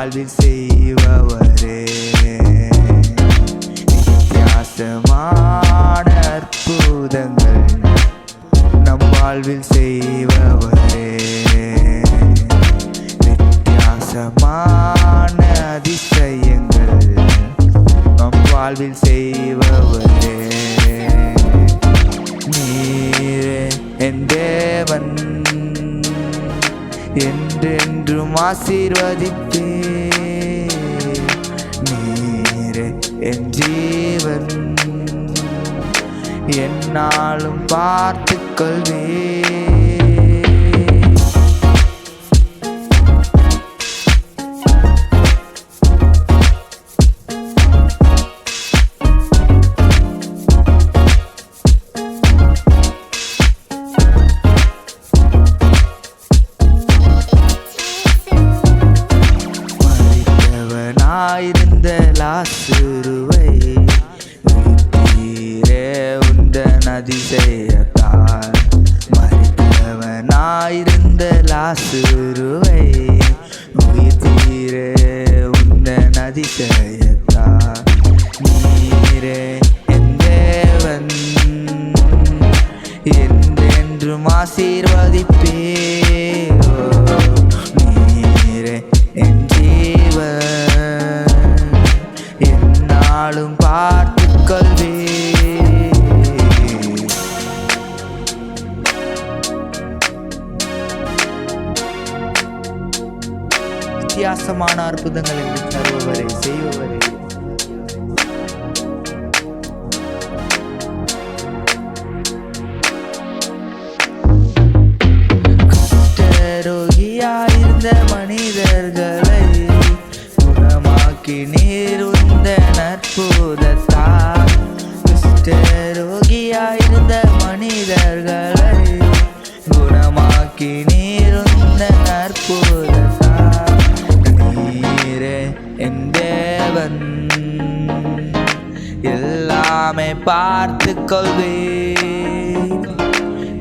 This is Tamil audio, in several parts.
வாழ்வில் செய்பவரே, வித்தியாசமான அற்புதங்கள் நம் வாழ்வில் செய்பவரே, வித்தியாசமான அதிசயங்கள் நம் வாழ்வில் செய்பவரே. நீரே என் தேவன், என்றென்றும் ஆசீர்வதிப்பே. நீரே என் ஜீவன், என்னாலும் பார்த்துக்கொள்வே. இருந்த லாசருவை உயிர்த்தீரே உந்தன் அதிசயத்தால். மரித்தவனாயிருந்த லாசருவை உயிர்த்தீரே உந்தன் அதிசயத்தால். நீரே என் தேவன், என்றென்றும் ஆசீர்வதிப்பே. நீரே என் ஜீவன், என்னாலும் பார்த்துக்கொள்வே. வித்தியாசமான அற்புதங்கள் என்று தருபவரே, செய்பவரே, குஷ்டரோகியாயிருந்த மனிதர்களை குணமாக்கி நீர் உந்தன் அற்புதத்தால். குஷ்டரோகியாயிருந்த மனிதர்களை குணமாக்கி நீர் உந்தன் அற்புதத்தால். நீரே என் தேவன், எல்லாமே பார்த்துக்கொள்வே.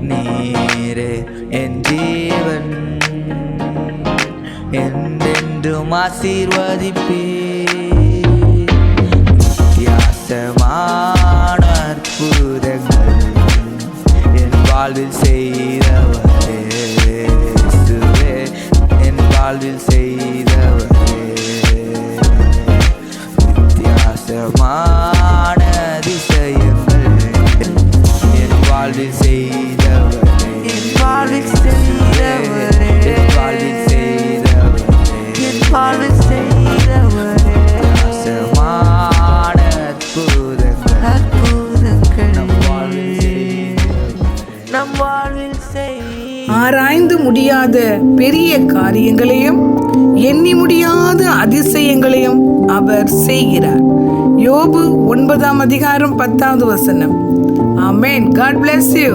நீரே என் ஜீவன், என்றென்றும் ஆசீர்வதிப்பே. வித்தியாசமான அற்புதங்கள் என் வாழ்வில் செய்தவரே, இயேசுவே என் வாழ்வில் செய்தவரே. வித்தியாசமான அதிசயங்கள் என் வாழ்வில் செய்தவரே, என் வாழ்வில் செய்தவரே, என் வாழ்வில் செய்தவரே, என் வாழ்வில் செய்தவரே. வித்தியாசமான அற்புதங்கள் நம் வாழ்வில் செய்தவரே. ஆராய்ந்து முடியாத பெரிய காரியங்களையும் எண்ணி முடியாத அதிசயங்களையும் அவர் செய்கிறார். யோபு 9 அதிகாரம் 10 வசனம். ஆமென். God bless you.